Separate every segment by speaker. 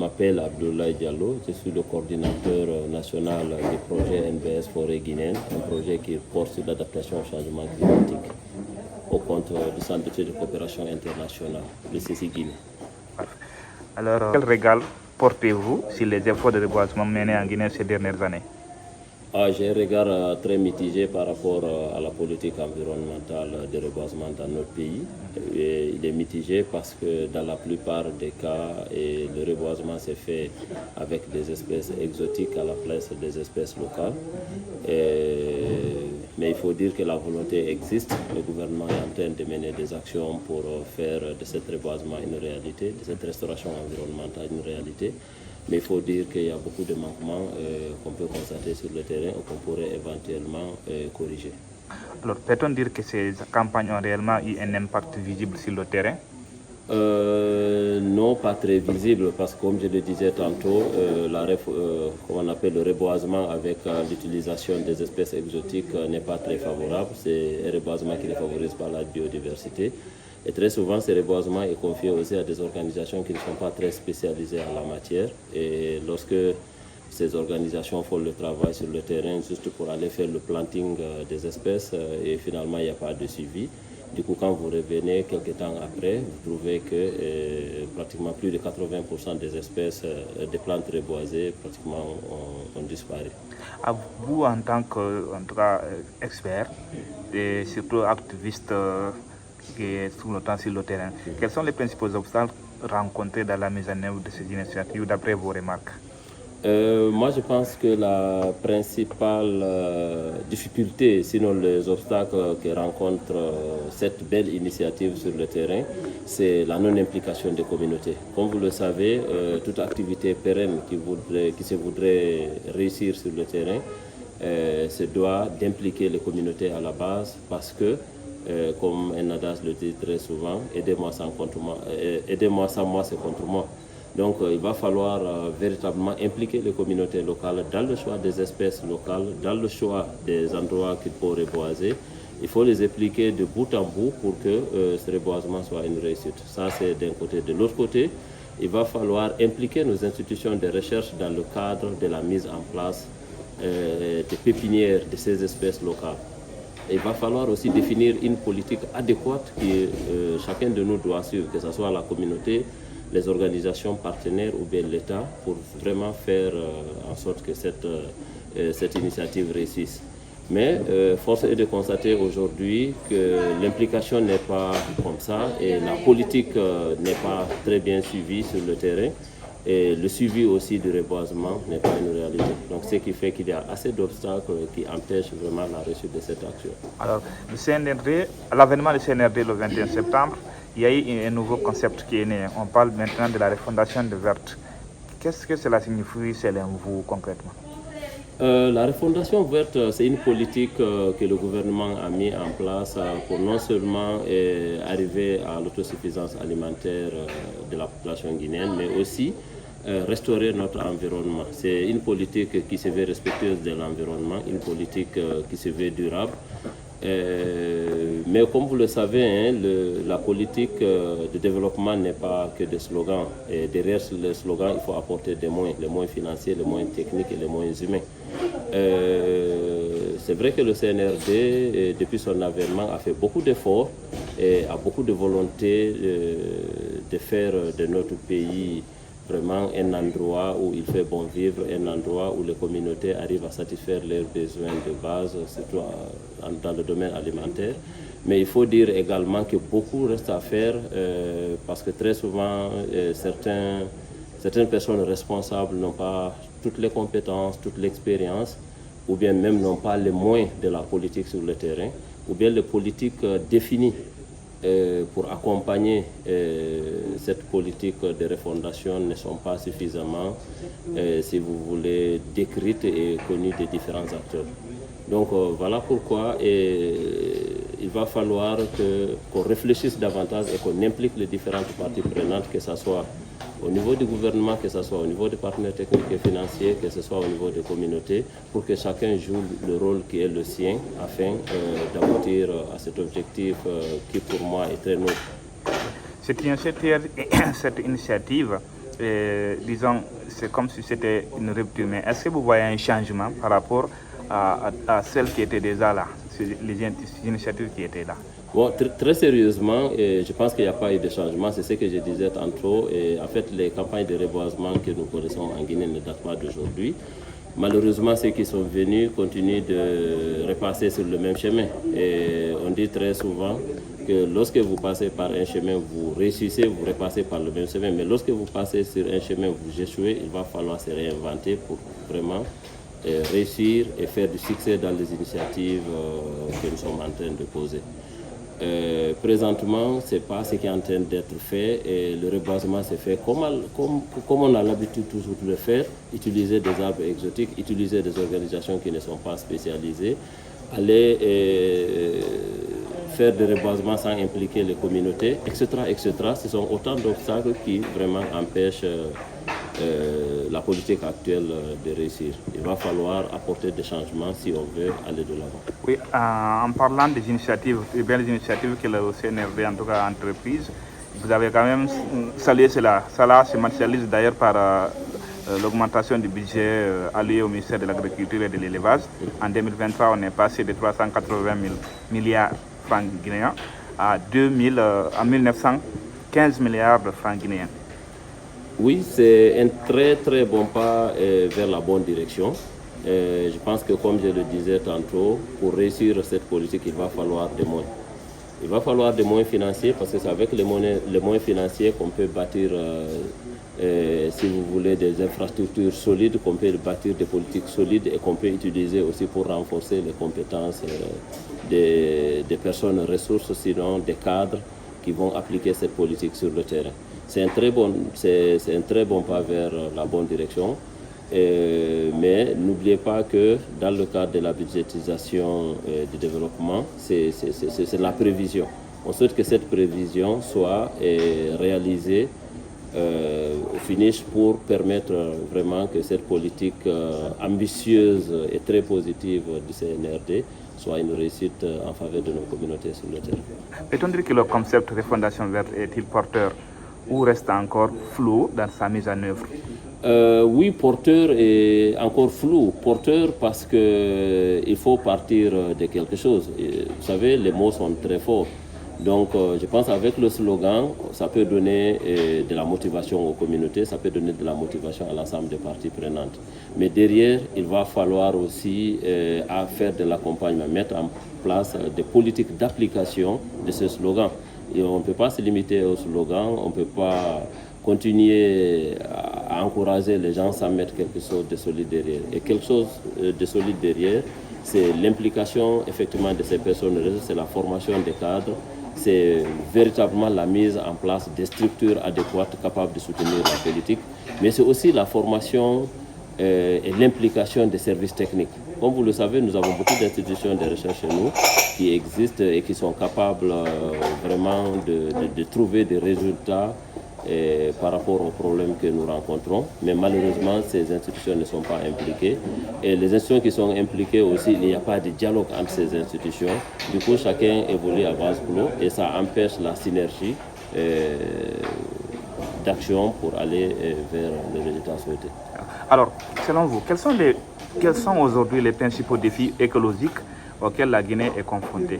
Speaker 1: m'appelle Abdoulaye Diallo, je suis le coordinateur national du projet NBS Forêt Guinéenne, un projet qui porte sur l'adaptation au changement climatique au compte du Centre d'études de coopération internationale, le CECI Guinée.
Speaker 2: Alors, quel regard portez-vous sur les efforts de reboisement menés en Guinée ces dernières années?
Speaker 1: J'ai un regard très mitigé par rapport à la politique environnementale de reboisement dans notre pays. Et il est mitigé parce que dans la plupart des cas, le reboisement s'est fait avec des espèces exotiques à la place des espèces locales. Mais il faut dire que la volonté existe. Le gouvernement est en train de mener des actions pour faire de ce reboisement une réalité, de cette restauration environnementale une réalité. Mais il faut dire qu'il y a beaucoup de manquements qu'on peut constater sur le terrain ou qu'on pourrait éventuellement corriger.
Speaker 2: Alors, peut-on dire que ces campagnes ont réellement eu un impact visible sur le terrain?
Speaker 1: Non, pas très visible, parce que comme je le disais tantôt, on appelle le reboisement avec l'utilisation des espèces exotiques n'est pas très favorable. C'est un reboisement qui ne favorise pas la biodiversité. Et très souvent, ce reboisement est confié aussi à des organisations qui ne sont pas très spécialisées en la matière. Et lorsque ces organisations font le travail sur le terrain juste pour aller faire le planting des espèces et finalement il n'y a pas de suivi. Du coup, quand vous revenez quelques temps après, vous trouvez que pratiquement plus de 80% des espèces des plantes reboisées pratiquement ont disparu.
Speaker 2: À vous, en tant qu'expert et surtout activiste qui est tout le temps sur le terrain, quels sont les principaux obstacles rencontrés dans la mise en œuvre de ces initiatives d'après vos remarques?
Speaker 1: Moi, je pense que la principale difficulté, sinon les obstacles que rencontre cette belle initiative sur le terrain, c'est la non-implication des communautés. Comme vous le savez, toute activité pérenne qui se voudrait réussir sur le terrain se doit d'impliquer les communautés à la base parce que, comme un adage le dit très souvent, aidez-moi sans moi, c'est contre moi. Donc il va falloir véritablement impliquer les communautés locales dans le choix des espèces locales, dans le choix des endroits qu'il faut reboiser. Il faut les impliquer de bout en bout pour que ce reboisement soit une réussite. Ça, c'est d'un côté. De l'autre côté, il va falloir impliquer nos institutions de recherche dans le cadre de la mise en place des pépinières de ces espèces locales. Il va falloir aussi définir une politique adéquate que chacun de nous doit suivre, que ce soit la communauté, les organisations partenaires ou bien l'État, pour vraiment faire en sorte que cette initiative réussisse. Mais force est de constater aujourd'hui que l'implication n'est pas comme ça et la politique n'est pas très bien suivie sur le terrain. Et le suivi aussi du reboisement n'est pas une réalité. Donc, ce qui fait qu'il y a assez d'obstacles qui empêchent vraiment la réussite de cette action. Alors,
Speaker 2: le CNRD, à l'avènement du CNRD le 21 septembre, il y a eu un nouveau concept qui est né. On parle maintenant de la refondation de verte. Qu'est-ce que cela signifie selon vous concrètement?
Speaker 1: La refondation verte, c'est une politique que le gouvernement a mis en place pour non seulement arriver à l'autosuffisance alimentaire de la population guinéenne, mais aussi restaurer notre environnement. C'est une politique qui se veut respectueuse de l'environnement, une politique qui se veut durable. Mais comme vous le savez, hein, la politique de développement n'est pas que des slogans. Et derrière les slogans, il faut apporter des moyens financiers, les moyens techniques et les moyens humains. C'est vrai que le CNRD, depuis son avènement, a fait beaucoup d'efforts et a beaucoup de volonté de faire de notre pays vraiment un endroit où il fait bon vivre, un endroit où les communautés arrivent à satisfaire leurs besoins de base, surtout dans le domaine alimentaire. Mais il faut dire également que beaucoup reste à faire parce que très souvent, certaines personnes responsables n'ont pas toutes les compétences, toute l'expérience, ou bien même n'ont pas les moyens de la politique sur le terrain, ou bien les politiques définies pour accompagner cette politique de refondation ne sont pas suffisamment, si vous voulez, décrites et connues des différents acteurs. Donc voilà pourquoi il va falloir qu'on réfléchisse davantage et qu'on implique les différentes parties prenantes, que ce soit au niveau du gouvernement, que ce soit au niveau des partenaires techniques et financiers, que ce soit au niveau des communautés, pour que chacun joue le rôle qui est le sien afin d'aboutir à cet objectif qui pour moi est très noble.
Speaker 2: Cette initiative disons, c'est comme si c'était une rupture. Mais est-ce que vous voyez un changement par rapport à celles qui étaient déjà là, les initiatives qui étaient là?
Speaker 1: Bon, très sérieusement, je pense qu'il n'y a pas eu de changement. C'est ce que je disais tantôt. Et en fait, les campagnes de reboisement que nous connaissons en Guinée ne datent pas d'aujourd'hui. Malheureusement, ceux qui sont venus continuent de repasser sur le même chemin. Et on dit très souvent que lorsque vous passez par un chemin, vous réussissez, vous repassez par le même chemin. Mais lorsque vous passez sur un chemin, vous échouez, il va falloir se réinventer pour vraiment réussir et faire du succès dans les initiatives que nous sommes en train de poser. Présentement, ce n'est pas ce qui est en train d'être fait et le reboisement s'est fait comme on a l'habitude toujours de le faire, utiliser des arbres exotiques, utiliser des organisations qui ne sont pas spécialisées, aller faire des reboisements sans impliquer les communautés, etc., etc. Ce sont autant d'obstacles qui vraiment empêchent la politique actuelle de réussir. Il va falloir apporter des changements si on veut aller de l'avant.
Speaker 2: Oui, en parlant des initiatives, des belles initiatives que le CNRD en tout cas entreprise, vous avez quand même salué cela. Cela se matérialise d'ailleurs par l'augmentation du budget alloué au ministère de l'Agriculture et de l'Élevage. En 2023, on est passé de 380 milliards de francs guinéens à 1915 milliards de francs guinéens.
Speaker 1: Oui, c'est un très très bon pas vers la bonne direction. Je pense que comme je le disais tantôt, pour réussir cette politique, il va falloir des moyens. Il va falloir des moyens financiers parce que c'est avec les moyens financiers qu'on peut bâtir, si vous voulez, des infrastructures solides, qu'on peut bâtir des politiques solides et qu'on peut utiliser aussi pour renforcer les compétences des personnes ressources, sinon des cadres qui vont appliquer cette politique sur le terrain. C'est un très bon pas vers la bonne direction. Mais n'oubliez pas que dans le cadre de la budgétisation du développement, c'est la prévision. On souhaite que cette prévision soit réalisée au finish pour permettre vraiment que cette politique ambitieuse et très positive du CNRD soit une réussite en faveur de nos communautés sur le terrain.
Speaker 2: Peut-on dire que le concept de Fondation Verte est-il porteur ou reste encore flou dans sa mise en œuvre?
Speaker 1: Oui, porteur est encore flou. Porteur parce qu'il faut partir de quelque chose. Et, vous savez, les mots sont très forts. Donc, je pense qu'avec le slogan, ça peut donner de la motivation aux communautés, ça peut donner de la motivation à l'ensemble des parties prenantes. Mais derrière, il va falloir aussi faire de l'accompagnement, mettre en place des politiques d'application de ce slogan. Et on ne peut pas se limiter au slogan, on ne peut pas continuer à encourager les gens sans mettre quelque chose de solide derrière. Et quelque chose de solide derrière, c'est l'implication effectivement de ces personnes, c'est la formation des cadres, c'est véritablement la mise en place des structures adéquates capables de soutenir la politique, mais c'est aussi la formation et l'implication des services techniques. Comme vous le savez, nous avons beaucoup d'institutions de recherche chez nous qui existent et qui sont capables vraiment de trouver des résultats par rapport aux problèmes que nous rencontrons. Mais malheureusement, ces institutions ne sont pas impliquées. Et les institutions qui sont impliquées aussi, il n'y a pas de dialogue entre ces institutions. Du coup, chacun évolue à vase clos et ça empêche la synergie d'action pour aller vers le résultat souhaité.
Speaker 2: Alors, selon vous, quels sont aujourd'hui les principaux défis écologiques auxquels la Guinée est confrontée?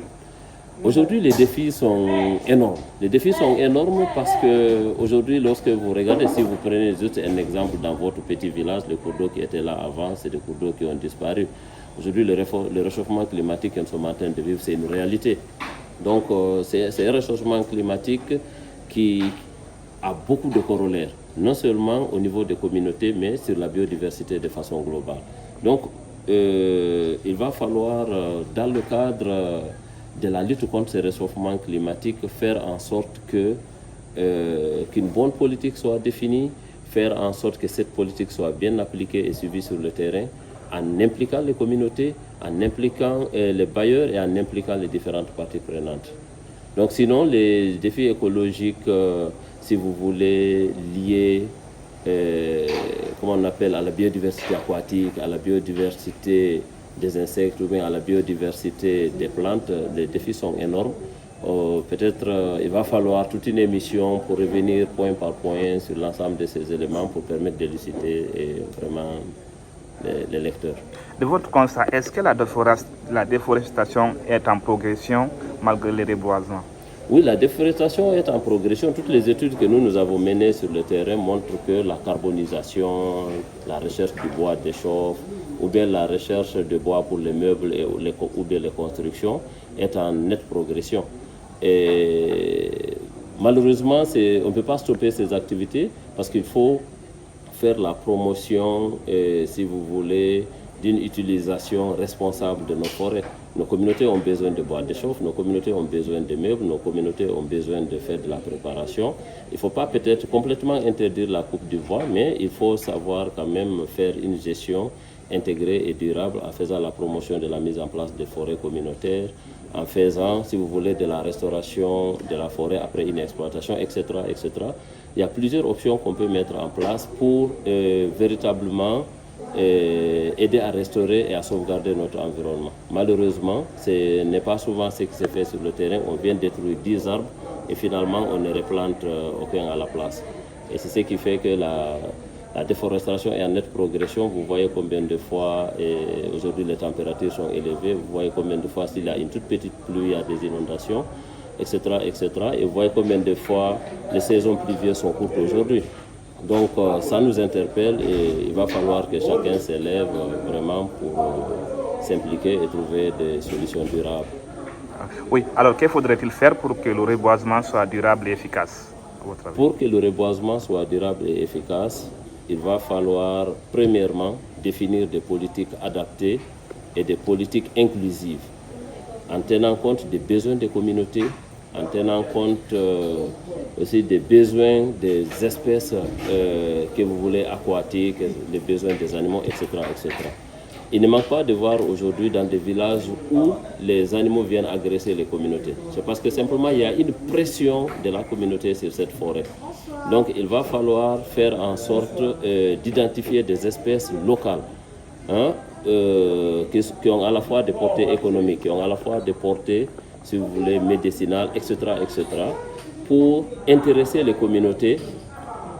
Speaker 1: Aujourd'hui, les défis sont énormes. Les défis sont énormes parce que aujourd'hui, lorsque vous regardez, si vous prenez juste un exemple dans votre petit village, les cours d'eau qui étaient là avant, c'est des cours d'eau qui ont disparu. Aujourd'hui, le réchauffement climatique que nous sommes en train de vivre, c'est une réalité. Donc, c'est un réchauffement climatique qui a beaucoup de corollaires, non seulement au niveau des communautés, mais sur la biodiversité de façon globale. Donc, il va falloir, dans le cadre de la lutte contre ce réchauffement climatique, faire en sorte qu'une bonne politique soit définie, faire en sorte que cette politique soit bien appliquée et suivie sur le terrain, en impliquant les communautés, en impliquant les bailleurs et en impliquant les différentes parties prenantes. Donc sinon, les défis écologiques, si vous voulez, liés comment on appelle, à la biodiversité aquatique, à la biodiversité des insectes ou bien à la biodiversité des plantes, les défis sont énormes. Peut-être il va falloir toute une émission pour revenir point par point sur l'ensemble de ces éléments pour permettre d'élucider vraiment les lecteurs.
Speaker 2: De votre constat, est-ce que la déforestation est en progression malgré les reboisements?
Speaker 1: Oui, la déforestation est en progression. Toutes les études que nous avons menées sur le terrain montrent que la carbonisation, la recherche du bois d'échauffe, ou bien la recherche de bois pour les meubles ou bien les constructions est en nette progression. Et malheureusement, on ne peut pas stopper ces activités parce qu'il faut faire la promotion, si vous voulez, d'une utilisation responsable de nos forêts. Nos communautés ont besoin de bois d'échauffe, nos communautés ont besoin de meubles, nos communautés ont besoin de faire de la préparation. Il ne faut pas peut-être complètement interdire la coupe du bois, mais il faut savoir quand même faire une gestion intégrée et durable en faisant la promotion de la mise en place des forêts communautaires, en faisant, si vous voulez, de la restauration de la forêt après une exploitation, etc., etc. Il y a plusieurs options qu'on peut mettre en place pour véritablement aider à restaurer et à sauvegarder notre environnement. Malheureusement, ce n'est pas souvent ce qui se fait sur le terrain. On vient détruire 10 arbres et finalement on ne replante aucun à la place. Et c'est ce qui fait que la déforestation est en nette progression. Vous voyez combien de fois, aujourd'hui les températures sont élevées, vous voyez combien de fois s'il y a une toute petite pluie, il y a des inondations, etc., etc. Et vous voyez combien de fois les saisons pluvieuses sont courtes aujourd'hui. Donc ça nous interpelle et il va falloir que chacun s'élève vraiment pour s'impliquer et trouver des solutions durables.
Speaker 2: Oui, alors que faudrait-il faire pour que le reboisement soit durable et efficace, à votre avis?
Speaker 1: Pour que le reboisement soit durable et efficace, il va falloir premièrement définir des politiques adaptées et des politiques inclusives en tenant compte des besoins des communautés, en tenant compte aussi des besoins des espèces que vous voulez aquatiques, les besoins des animaux, etc., etc. Il ne manque pas de voir aujourd'hui dans des villages où les animaux viennent agresser les communautés. C'est parce que simplement il y a une pression de la communauté sur cette forêt. Donc il va falloir faire en sorte d'identifier des espèces locales qui ont à la fois des portées économiques, qui ont à la fois des portées, si vous voulez, médicinales, etc., etc., pour intéresser les communautés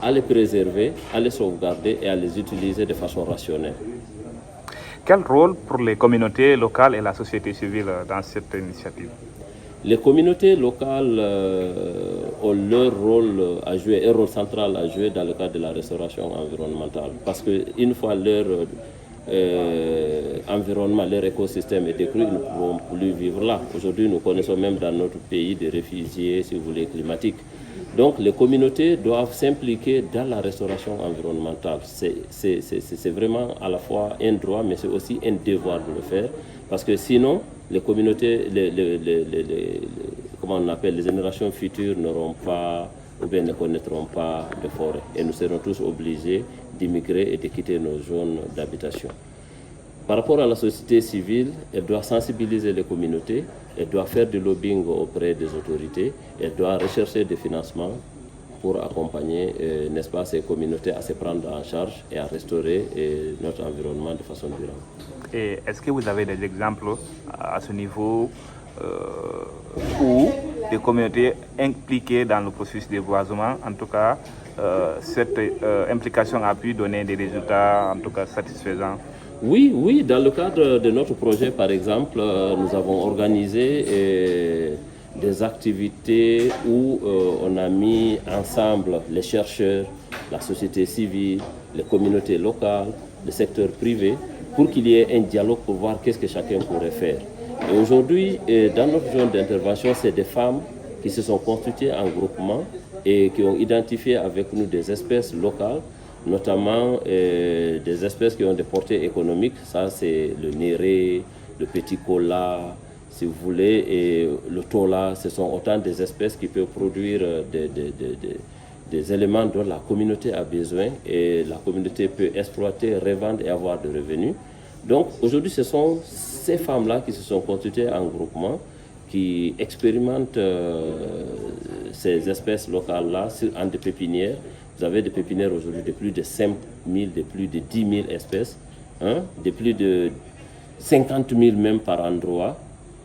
Speaker 1: à les préserver, à les sauvegarder et à les utiliser de façon rationnelle.
Speaker 2: Quel rôle pour les communautés locales et la société civile dans cette initiative?
Speaker 1: Les communautés locales ont leur rôle à jouer, un rôle central à jouer dans le cadre de la restauration environnementale. Parce qu'une fois leur environnement, leur écosystème est détruit, ils ne pourront plus vivre là. Aujourd'hui, nous connaissons même dans notre pays des réfugiés, si vous voulez, climatiques. Donc les communautés doivent s'impliquer dans la restauration environnementale. C'est vraiment à la fois un droit, mais c'est aussi un devoir de le faire. Parce que sinon, les communautés, comment on appelle, les générations futures n'auront pas, ou bien ne connaîtront pas de forêt. Et nous serons tous obligés d'immigrer et de quitter nos zones d'habitation. Par rapport à la société civile, elle doit sensibiliser les communautés, elle doit faire du lobbying auprès des autorités, elle doit rechercher des financements pour accompagner, n'est-ce pas, ces communautés à se prendre en charge et à restaurer notre environnement de façon durable.
Speaker 2: Et est-ce que vous avez des exemples à ce niveau où des communautés impliquées dans le processus de boisement, en tout cas, cette implication a pu donner des résultats, en tout cas, satisfaisants?
Speaker 1: Oui, dans le cadre de notre projet, par exemple, nous avons organisé des activités où on a mis ensemble les chercheurs, la société civile, les communautés locales, le secteur privé, pour qu'il y ait un dialogue pour voir qu'est-ce que chacun pourrait faire. Et aujourd'hui, dans notre zone d'intervention, c'est des femmes qui se sont constituées en groupement et qui ont identifié avec nous des espèces locales, notamment des espèces qui ont des portées économiques. Ça, c'est le néré, le petit cola, si vous voulez, et le tola. Ce sont autant des espèces qui peuvent produire des éléments dont la communauté a besoin et la communauté peut exploiter, revendre et avoir des revenus. Donc aujourd'hui, ce sont ces femmes-là qui se sont constituées en groupement, qui expérimentent ces espèces locales-là en des pépinières. Vous avez des pépinières aujourd'hui de plus de 5 000, de plus de 10 000 espèces, de plus de 50 000 même par endroit.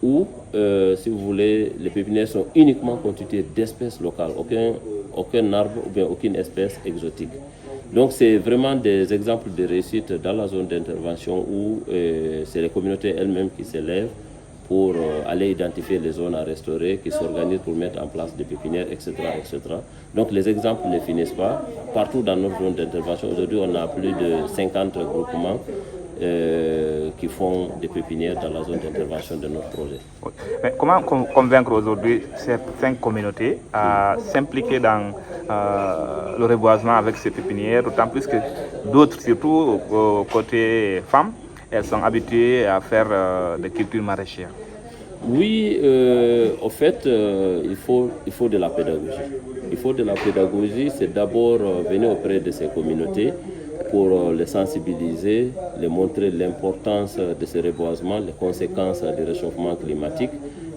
Speaker 1: où, si vous voulez, les pépinières sont uniquement constituées d'espèces locales, aucun arbre ou bien aucune espèce exotique. Donc c'est vraiment des exemples de réussite dans la zone d'intervention où c'est les communautés elles-mêmes qui s'élèvent pour aller identifier les zones à restaurer, qui s'organisent pour mettre en place des pépinières, etc., etc. Donc les exemples ne finissent pas. Partout dans notre zone d'intervention, aujourd'hui on a plus de 50 groupements qui font des pépinières dans la zone d'intervention de notre projet.
Speaker 2: Oui. Mais comment convaincre aujourd'hui ces 5 communautés à s'impliquer dans le reboisement avec ces pépinières, d'autant plus que d'autres, surtout côté femmes, elles sont habituées à faire des cultures maraîchères?
Speaker 1: Oui, au fait, il faut de la pédagogie. Il faut de la pédagogie, c'est d'abord venir auprès de ces communautés pour les sensibiliser, les montrer l'importance de ce reboisement, les conséquences du réchauffement climatique.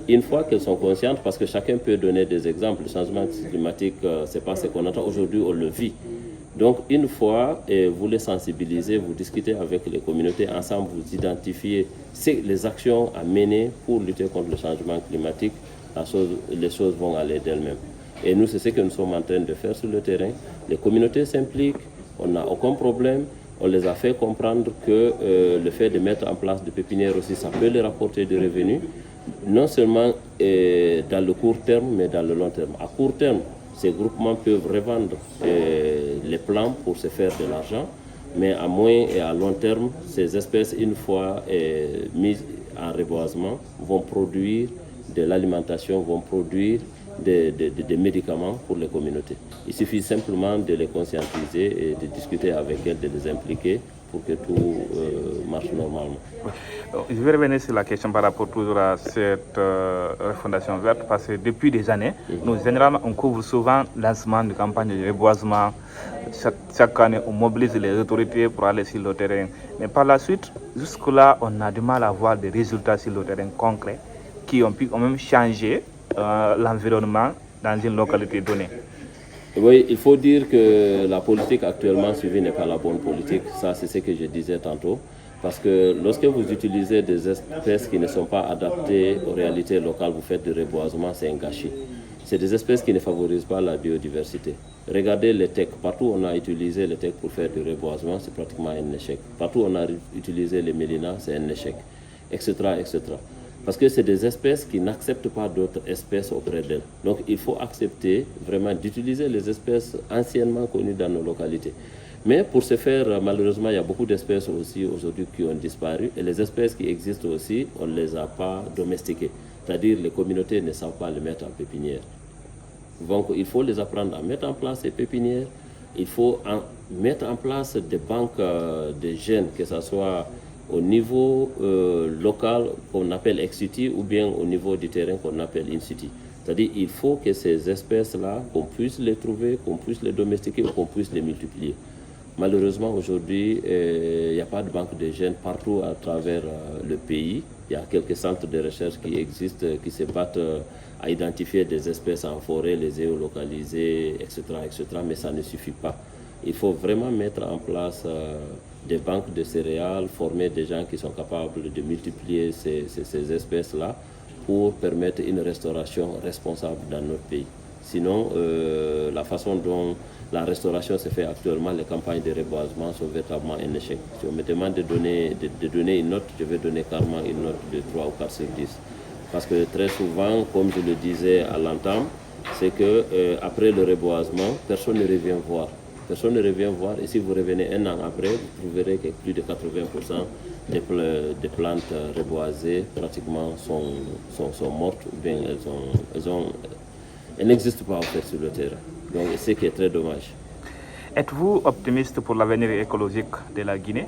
Speaker 1: Une fois qu'elles sont conscientes, parce que chacun peut donner des exemples, le changement climatique, ce n'est pas ce qu'on attend, aujourd'hui on le vit. Donc une fois vous les sensibilisez, vous discutez avec les communautés, ensemble vous identifiez les actions à mener pour lutter contre le changement climatique, les choses vont aller d'elles-mêmes. Et nous, c'est ce que nous sommes en train de faire sur le terrain. Les communautés s'impliquent, on n'a aucun problème. On les a fait comprendre que le fait de mettre en place des pépinières aussi, ça peut les rapporter des revenus, non seulement dans le court terme, mais dans le long terme. À court terme, ces groupements peuvent revendre les plants pour se faire de l'argent, mais à moyen et à long terme, ces espèces, une fois mises en reboisement, vont produire de l'alimentation, vont produire des médicaments pour les communautés. Il suffit simplement de les conscientiser et de discuter avec elles, de les impliquer pour que tout marche normalement.
Speaker 2: Je vais revenir sur la question par rapport toujours à cette refondation verte, parce que depuis des années, nous généralement on couvre souvent le lancement de campagnes de reboisement. Chaque année, on mobilise les autorités pour aller sur le terrain. Mais par la suite, jusque-là, on a du mal à voir des résultats sur le terrain concrets qui ont pu quand même changer l'environnement dans une localité donnée.
Speaker 1: Oui, il faut dire que la politique actuellement suivie n'est pas la bonne politique. Ça, c'est ce que je disais tantôt. Parce que lorsque vous utilisez des espèces qui ne sont pas adaptées aux réalités locales, vous faites du reboisement, c'est un gâchis. C'est des espèces qui ne favorisent pas la biodiversité. Regardez les tecs. Partout où on a utilisé les tecs pour faire du reboisement, c'est pratiquement un échec. Partout où on a utilisé les mélinas, c'est un échec, etc., etc. Parce que c'est des espèces qui n'acceptent pas d'autres espèces auprès d'elles. Donc il faut accepter vraiment d'utiliser les espèces anciennement connues dans nos localités. Mais pour ce faire, malheureusement, il y a beaucoup d'espèces aussi aujourd'hui qui ont disparu. Et les espèces qui existent aussi, on ne les a pas domestiquées. C'est-à-dire les communautés ne savent pas les mettre en pépinière. Donc il faut les apprendre à mettre en place ces pépinières. Il faut mettre en place des banques de gènes, que ce soit au niveau local qu'on appelle ex-situ ou bien au niveau du terrain qu'on appelle in-situ. C'est-à-dire qu'il faut que ces espèces-là, qu'on puisse les trouver, qu'on puisse les domestiquer ou qu'on puisse les multiplier. Malheureusement, aujourd'hui, il n'y a pas de banque de gènes partout à travers le pays. Il y a quelques centres de recherche qui existent, qui se battent à identifier des espèces en forêt, les géolocaliser, etc., etc. Mais ça ne suffit pas. Il faut vraiment mettre en place des banques de céréales, former des gens qui sont capables de multiplier ces espèces-là pour permettre une restauration responsable dans notre pays. Sinon, la façon dont la restauration se fait actuellement, les campagnes de reboisement sont véritablement un échec. Si on me demande de donner une note, je vais donner carrément une note de 3 ou 4 sur 10. Parce que très souvent, comme je le disais à l'entame, c'est qu'après le reboisement, personne ne revient voir. Personne ne revient voir et si vous revenez un an après, vous trouverez que plus de 80% des plantes reboisées pratiquement sont mortes ou bien elles n'existent pas en fait sur le terrain. Donc c'est ce qui est très dommage.
Speaker 2: Êtes-vous optimiste pour l'avenir écologique de la Guinée?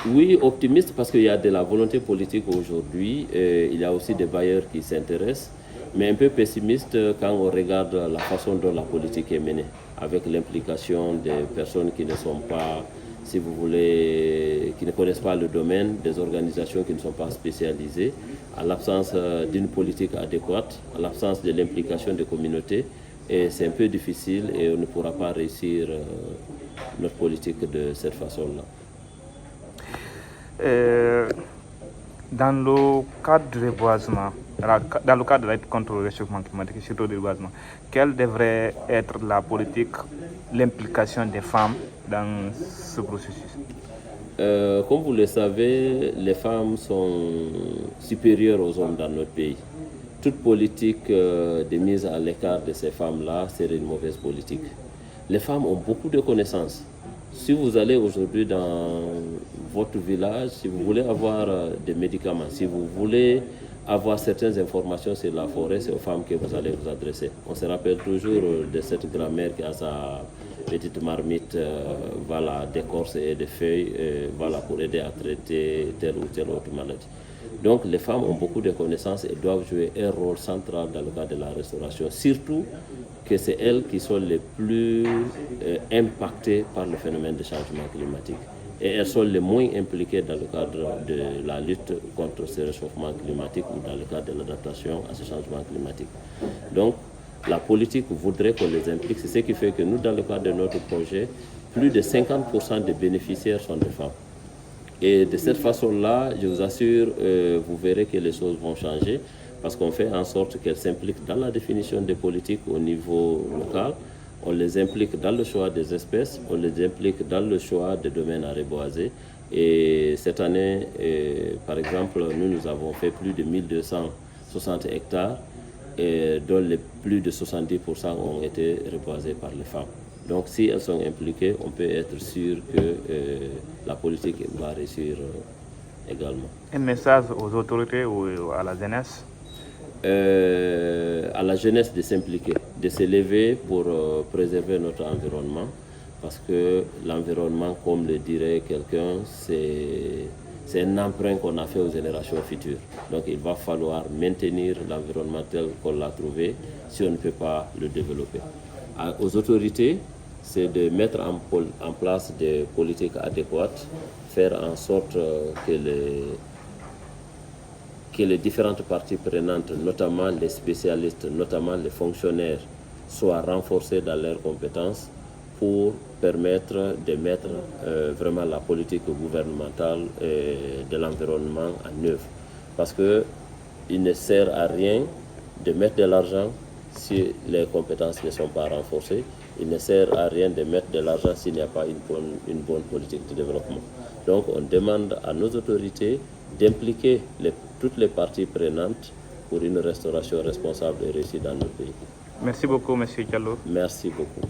Speaker 1: Oui, optimiste parce qu'il y a de la volonté politique aujourd'hui. Il y a aussi des bailleurs qui s'intéressent, mais un peu pessimiste quand on regarde la façon dont la politique est menée, avec l'implication des personnes qui ne sont pas, si vous voulez, qui ne connaissent pas le domaine, des organisations qui ne sont pas spécialisées, à l'absence d'une politique adéquate, à l'absence de l'implication des communautés. Et c'est un peu difficile et on ne pourra pas réussir notre politique de cette façon-là.
Speaker 2: Dans le cadre du reboisement, dans le cadre de la lutte contre le réchauffement climatique et surtout du reboisement, quelle devrait être la politique, l'implication des femmes dans ce processus?
Speaker 1: Comme vous le savez, les femmes sont supérieures aux hommes dans notre pays. Toute politique de mise à l'écart de ces femmes-là serait une mauvaise politique. Les femmes ont beaucoup de connaissances. Si vous allez aujourd'hui dans votre village, si vous voulez avoir des médicaments, si vous voulez avoir certaines informations sur la forêt, c'est aux femmes que vous allez vous adresser. On se rappelle toujours de cette grand-mère qui a sa petite marmite, voilà, d'écorce et de feuilles, voilà, pour aider à traiter telle ou telle autre maladie. Donc les femmes ont beaucoup de connaissances et doivent jouer un rôle central dans le cadre de la restauration, surtout que c'est elles qui sont les plus impactées par le phénomène de changement climatique. Et elles sont les moins impliquées dans le cadre de la lutte contre ce réchauffement climatique ou dans le cadre de l'adaptation à ce changement climatique. Donc, la politique voudrait qu'on les implique. C'est ce qui fait que nous, dans le cadre de notre projet, plus de 50% des bénéficiaires sont des femmes. Et de cette façon-là, je vous assure, vous verrez que les choses vont changer parce qu'on fait en sorte qu'elles s'impliquent dans la définition des politiques au niveau local. On les implique dans le choix des espèces, on les implique dans le choix des domaines à reboiser. Et cette année, par exemple, nous avons fait plus de 1260 hectares, dont les plus de 70% ont été reboisés par les femmes. Donc si elles sont impliquées, on peut être sûr que la politique va réussir également.
Speaker 2: Un message aux autorités ou à la jeunesse?
Speaker 1: À la jeunesse de s'impliquer, de se lever pour préserver notre environnement, parce que l'environnement, comme le dirait quelqu'un, c'est un emprunt qu'on a fait aux générations futures. Donc il va falloir maintenir l'environnement tel qu'on l'a trouvé si on ne peut pas le développer. Aux autorités, c'est de mettre en place des politiques adéquates, faire en sorte que les différentes parties prenantes, notamment les spécialistes, notamment les fonctionnaires, soient renforcés dans leurs compétences pour permettre de mettre vraiment la politique gouvernementale de l'environnement en œuvre. Parce qu'il ne sert à rien de mettre de l'argent si les compétences ne sont pas renforcées. Il ne sert à rien de mettre de l'argent s'il n'y a pas une bonne politique de développement. Donc on demande à nos autorités d'impliquer toutes les parties prenantes pour une restauration responsable et réussie dans notre pays.
Speaker 2: Merci beaucoup, M. Diallo.
Speaker 1: Merci beaucoup.